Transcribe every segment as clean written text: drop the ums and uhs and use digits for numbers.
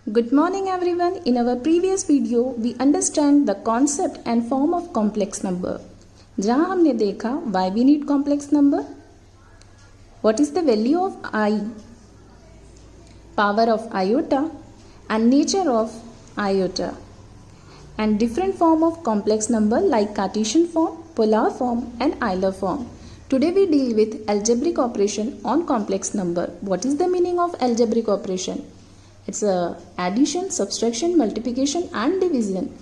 Good morning everyone. In our previous video, we understand the concept and form of complex number. जहाँ हमने देखा why we need complex number, what is the value of I, power of iota and nature of iota, and different form of complex number like Cartesian form, polar form and Euler form. Today we deal with algebraic operation on complex number. What is the meaning of algebraic operation? It's a addition, subtraction, multiplication and division.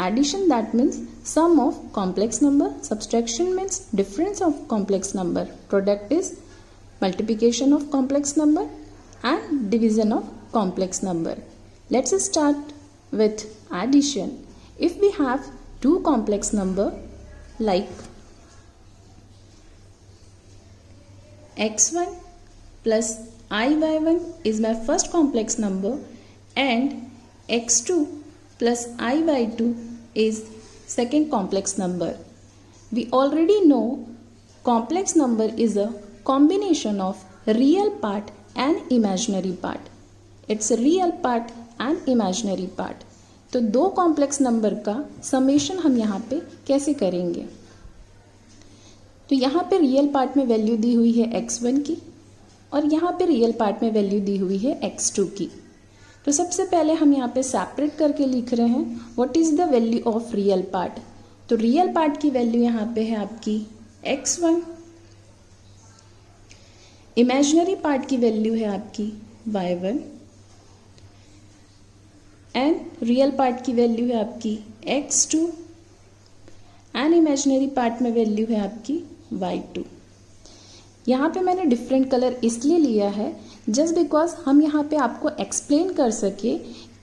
Addition, that means sum of complex number. Subtraction means difference of complex number. Product is multiplication of complex number and division of complex number. Let's start with addition. If we have two complex number like x1 plus I/1 is my first complex number and x2 plus I/2 is second complex number. We already know complex number is a combination of real part and imaginary part. It's a real part and imaginary part. तो दो complex number का summation हम यहाँ पे कैसे करेंगे? तो यहाँ पे रियल पार्ट में वैल्यू दी हुई है x1 की और यहाँ पे रियल पार्ट में वैल्यू दी हुई है x2 की. तो सबसे पहले हम यहाँ पे सेपरेट करके लिख रहे हैं what is the value of real part. तो रियल पार्ट की वैल्यू यहाँ पे है आपकी x1, इमेजिनरी पार्ट की वैल्यू है आपकी y1 एंड रियल पार्ट की वैल्यू है आपकी x2 एंड इमेजिनरी पार्ट में वैल्यू है आपकी y2. यहाँ पे मैंने डिफरेंट कलर इसलिए लिया है जस्ट बिकॉज हम यहाँ पे आपको एक्सप्लेन कर सके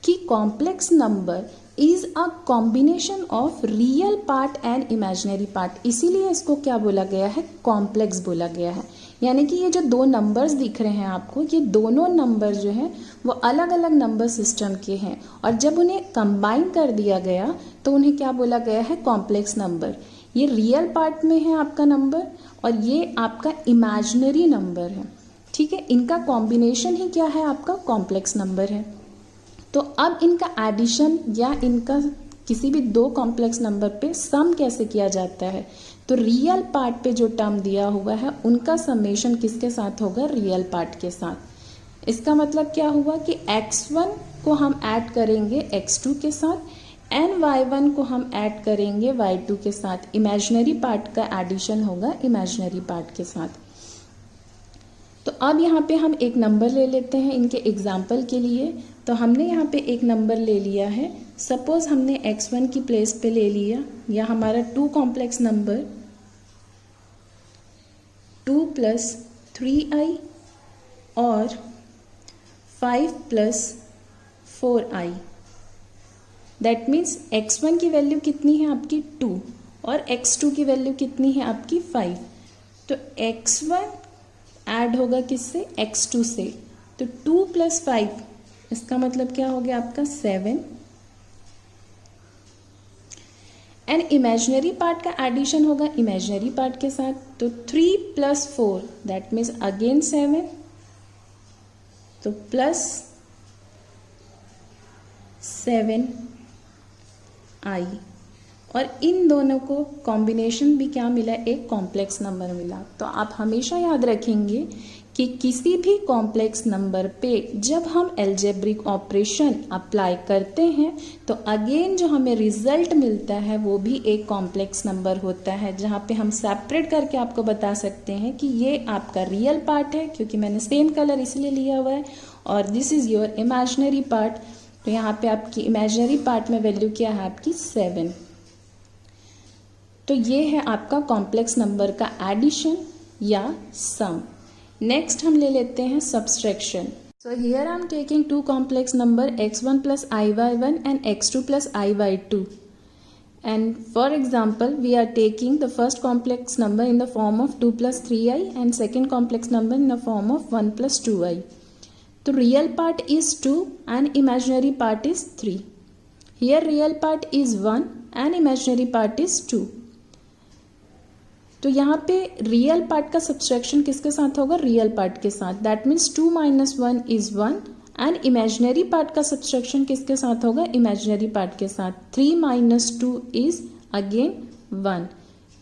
कि complex number is a combination of real part and imaginary part. इसीलिए इसको क्या बोला गया है? कॉम्प्लेक्स बोला गया है. यानी कि ये जो दो नंबर्स दिख रहे हैं आपको, ये दोनों नंबर जो हैं वो अलग अलग नंबर सिस्टम के हैं और जब उन्हें कंबाइन कर दिया गया तो उन्हें क्या बोला गया है? Complex number. ये रियल पार्ट में है आपका नंबर और ये आपका इमेजिनरी नंबर है. ठीक है, इनका कॉम्बिनेशन ही क्या है? आपका कॉम्प्लेक्स नंबर है. तो अब इनका एडिशन या इनका किसी भी दो कॉम्प्लेक्स नंबर पे सम कैसे किया जाता है? तो रियल पार्ट पे जो टर्म दिया हुआ है उनका समेशन किसके साथ होगा? रियल पार्ट के साथ. इसका मतलब क्या हुआ कि x1 को हम ऐड करेंगे x2 के साथ एंड y1 को हम ऐड करेंगे y2 के साथ. इमेजिनरी पार्ट का एडिशन होगा इमेजिनरी पार्ट के साथ. तो अब यहाँ पे हम एक नंबर ले लेते हैं इनके एग्जाम्पल के लिए. तो हमने यहाँ पे एक नंबर ले लिया है. सपोज हमने x1 की प्लेस पे ले लिया या हमारा टू कॉम्प्लेक्स नंबर 2 + 3i और 5 + 4i. दैट मीन्स x1 की वैल्यू कितनी है आपकी 2 और x2 की वैल्यू कितनी है आपकी 5. तो x1 ऐड होगा किससे? x2 से. तो 2 + 5 इसका मतलब क्या हो गया आपका 7 एंड इमेजिनरी पार्ट का एडिशन होगा इमेजिनरी पार्ट के साथ. तो 3 + 4 दैट मीन्स अगेन 7. तो प्लस 7i और इन दोनों को कॉम्बिनेशन भी क्या मिला? एक कॉम्प्लेक्स नंबर मिला. तो आप हमेशा याद रखेंगे कि किसी भी कॉम्प्लेक्स नंबर पे जब हम अलजेब्रिक ऑपरेशन अप्लाई करते हैं तो अगेन जो हमें रिजल्ट मिलता है वो भी एक कॉम्प्लेक्स नंबर होता है, जहाँ पे हम सेपरेट करके आपको बता सकते हैं कि ये आपका रियल पार्ट है क्योंकि मैंने सेम कलर इसलिए लिया हुआ है और this is your imaginary part. तो यहाँ पे आपकी इमेजिनरी पार्ट में वैल्यू क्या है? आपकी 7. तो ये है आपका कॉम्प्लेक्स नंबर का एडिशन या सम. नेक्स्ट हम ले लेते हैं subtraction. So here I am taking two complex number x1 + i/1 and x2 + i/2. And for example, we are taking the first complex number in the form of 2 + 3i and second complex number in the form of 1 + 2i. तो real part is 2 and imaginary part is 3. Here real part is 1 and imaginary part is 2. तो यहाँ पे real part का subtraction किसके साथ होगा? Real part के साथ. That means 2 - 1 is 1 and imaginary part का सब्सट्रैक्शन किसके साथ होगा, इमेजिनरी पार्ट के साथ। 3 माइनस 2 इज अगेन 1,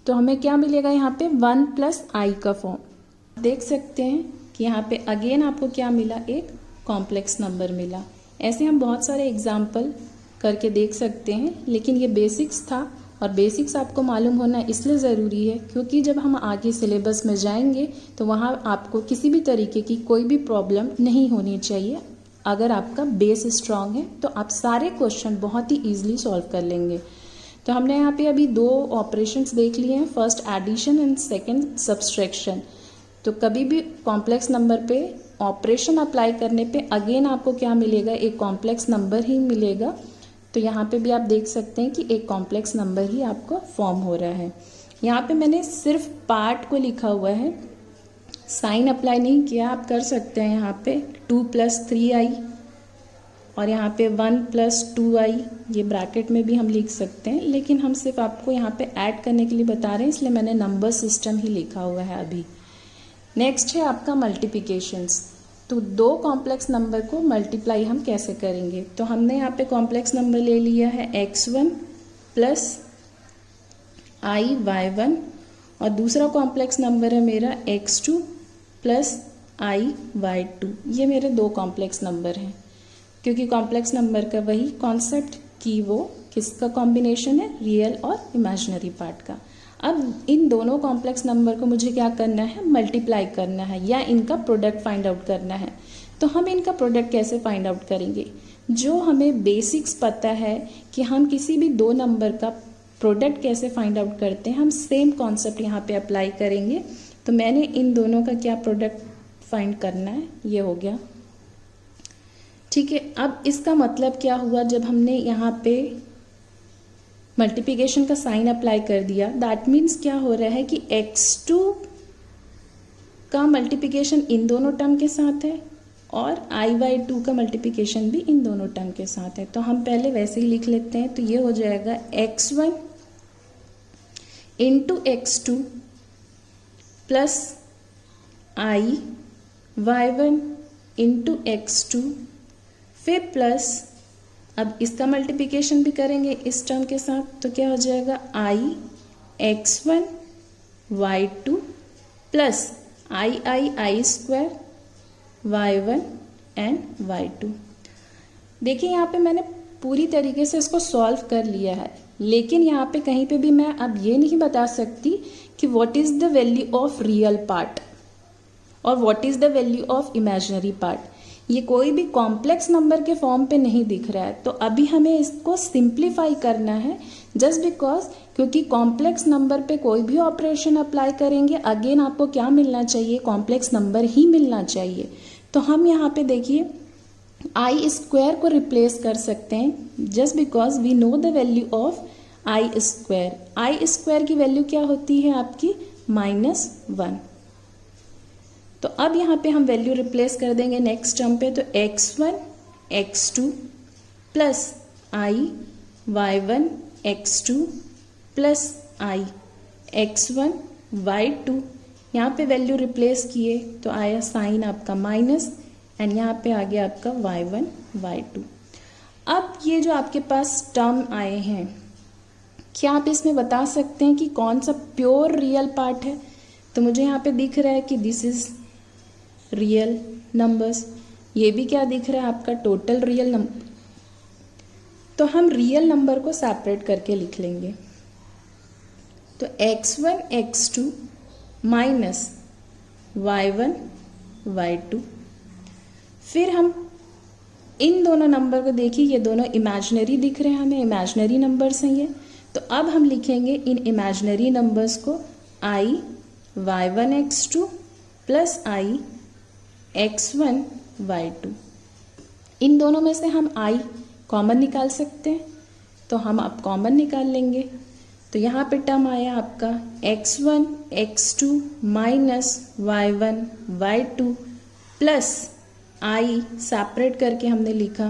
तो हमें क्या मिलेगा यहाँ पे 1 प्लस आई का फॉर्म। देख सकते हैं कि यहाँ पे अगेन आपको क्या मिला, एक कॉम्प्लेक्स नंबर मिला। ऐसे हम बहुत सारे एग्जाम्पल करके देख सकते हैं, लेकिन ये बेसिक्स था और बेसिक्स आपको मालूम होना इसलिए ज़रूरी है क्योंकि जब हम आगे सिलेबस में जाएंगे तो वहाँ आपको किसी भी तरीके की कोई भी प्रॉब्लम नहीं होनी चाहिए। अगर आपका बेस स्ट्रांग है तो आप सारे क्वेश्चन बहुत ही ईजिली सॉल्व कर लेंगे। तो हमने यहाँ पे अभी 2 ऑपरेशंस देख लिए हैं, first edition and second subtraction. तो कभी भी कॉम्प्लेक्स नंबर पे ऑपरेशन अप्लाई करने पे अगेन आपको क्या मिलेगा, एक कॉम्प्लेक्स नंबर ही मिलेगा। तो यहाँ पे भी आप देख सकते हैं कि एक कॉम्प्लेक्स नंबर ही आपको फॉर्म हो रहा है। यहाँ पे मैंने सिर्फ पार्ट को लिखा हुआ है, साइन अप्लाई नहीं किया। आप कर सकते हैं यहाँ पे 2 + 3i और यहाँ पे 1 + 2i, ये ब्रैकेट में भी हम लिख सकते हैं, लेकिन हम सिर्फ आपको यहाँ पे ऐड करने के लिए बता रहे हैं, इसलिए मैंने नंबर सिस्टम ही लिखा हुआ है अभी। नेक्स्ट है आपका मल्टीप्लिकेशंस। तो 2 कॉम्प्लेक्स नंबर को मल्टीप्लाई हम कैसे करेंगे, तो हमने यहाँ पे कॉम्प्लेक्स नंबर ले लिया है x1 + i(y1) और दूसरा कॉम्प्लेक्स नंबर है मेरा x2 + i(y2). ये मेरे 2 कॉम्प्लेक्स नंबर हैं, क्योंकि कॉम्प्लेक्स नंबर का वही कॉन्सेप्ट कि वो किसका कॉम्बिनेशन है, रियल और इमेजिनरी पार्ट का। अब इन दोनों कॉम्प्लेक्स नंबर को मुझे क्या करना है, मल्टीप्लाई करना है या इनका प्रोडक्ट फाइंड आउट करना है। तो हम इनका प्रोडक्ट कैसे फाइंड आउट करेंगे, जो हमें बेसिक्स पता है कि हम किसी भी 2 नंबर का प्रोडक्ट कैसे फाइंड आउट करते हैं, हम सेम कॉन्सेप्ट यहाँ पे अप्लाई करेंगे। तो मैंने इन दोनों का क्या प्रोडक्ट फाइंड करना है, ये हो गया, ठीक है। अब इसका मतलब क्या हुआ, जब हमने यहाँ पे मल्टीप्लिकेशन का साइन अप्लाई कर दिया, दैट मीन्स क्या हो रहा है कि x2 का मल्टीप्लिकेशन इन दोनों टर्म के साथ है और i/2 का मल्टीप्लिकेशन भी इन दोनों टर्म के साथ है। तो हम पहले वैसे ही लिख लेते हैं, तो ये हो जाएगा x1 × x2 + i(y1) × x2, फिर प्लस, अब इसका मल्टीप्लिकेशन भी करेंगे इस टर्म के साथ, तो क्या हो जाएगा i(x1) y2 + i2 y1 and y2। देखिए यहाँ पे मैंने पूरी तरीके से इसको सॉल्व कर लिया है, लेकिन यहाँ पे कहीं पे भी मैं अब ये नहीं बता सकती कि what is the value of real part और what is the value of imaginary part. ये कोई भी कॉम्प्लेक्स नंबर के फॉर्म पे नहीं दिख रहा है, तो अभी हमें इसको सिंप्लीफाई करना है, जस्ट बिकॉज क्योंकि कॉम्प्लेक्स नंबर पे कोई भी ऑपरेशन अप्लाई करेंगे अगेन आपको क्या मिलना चाहिए, कॉम्प्लेक्स नंबर ही मिलना चाहिए। तो हम यहाँ पे देखिए i² को रिप्लेस कर सकते हैं, just because we know the value of i²। i² की वैल्यू क्या होती है आपकी -1। तो अब यहाँ पे हम वैल्यू रिप्लेस कर देंगे नेक्स्ट टर्म पे, तो x1 x2 + i(y1) x2 + i(x1) y2। यहाँ पे वैल्यू रिप्लेस किए तो आया साइन आपका माइनस एंड यहाँ पे आ गया आपका y1 y2। अब ये जो आपके पास टर्म आए हैं, क्या आप इसमें बता सकते हैं कि कौन सा प्योर रियल पार्ट है। तो मुझे यहाँ पे दिख रहा है कि दिस इज रियल नंबर्स, ये भी क्या दिख रहा है आपका टोटल रियल नंबर। तो हम रियल नंबर को सेपरेट करके लिख लेंगे, तो x1 x2 minus y1 y2। फिर हम इन दोनों नंबर को देखिए, ये दोनों इमेजिनरी दिख रहे हैं हमें, इमेजिनरी नंबर्स हैं ये। तो अब हम लिखेंगे इन इमेजिनरी नंबर्स को i(y1 x2) + i(x1 y2)। इन दोनों में से हम i कॉमन निकाल सकते हैं, तो हम अब कॉमन निकाल लेंगे। तो यहाँ पे टर्म आया आपका x1 x2 minus y1 y2 plus i separate करके हमने लिखा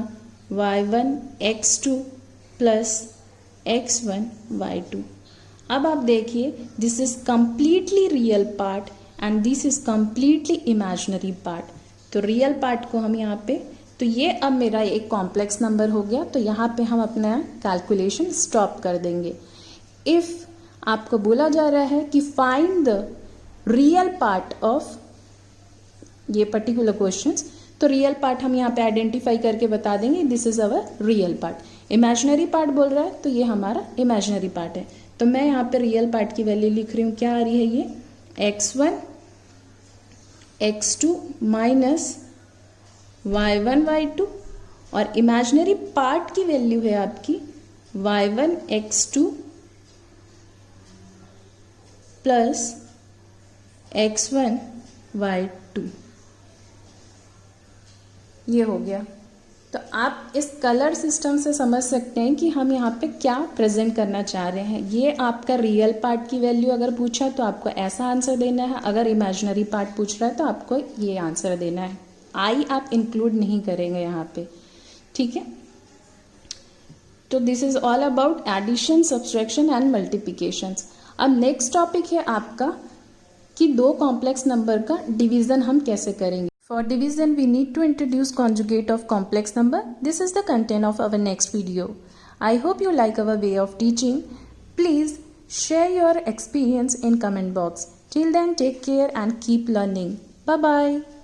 y1 x2 plus x1 y2। अब आप देखिए, this is completely real part and this is completely imaginary part. तो रियल पार्ट को हम यहाँ पे तो ये अब मेरा एक कॉम्प्लेक्स नंबर हो गया, तो यहाँ पे हम अपना कैलकुलेशन स्टॉप कर देंगे। इफ़ आपको बोला जा रहा है कि find the real part of ये पर्टिकुलर क्वेश्चंस, तो रियल पार्ट हम यहाँ पे आइडेंटिफाई करके बता देंगे, this is our real part. Imaginary part बोल रहा है तो ये हमारा इमेजिनरी पार्ट है। तो मैं यहाँ पे रियल पार्ट की वैल्यू लिख रही हूँ, क्या आ रही है ये x1 x2 minus y1 y2, और इमेजिनरी पार्ट की वैल्यू है आपकी y1 x2 plus x1 y2। ये हो गया। तो आप इस कलर सिस्टम से समझ सकते हैं कि हम यहाँ पे क्या प्रेजेंट करना चाह रहे हैं। ये आपका रियल पार्ट की वैल्यू अगर पूछा तो आपको ऐसा आंसर देना है, अगर इमेजिनरी पार्ट पूछ रहा है तो आपको ये आंसर देना है। आई आप इंक्लूड नहीं करेंगे यहाँ पे, ठीक है। तो this is all about addition, subtraction and multiplication. अब नेक्स्ट टॉपिक है आपका कि दो कॉम्प्लेक्स नंबर का डिवीजन हम कैसे करेंगे। For division, we need to introduce conjugate of complex number. This is the content of our next video. I hope you like our way of teaching. Please share your experience in comment box. Till then, take care and keep learning. Bye-bye.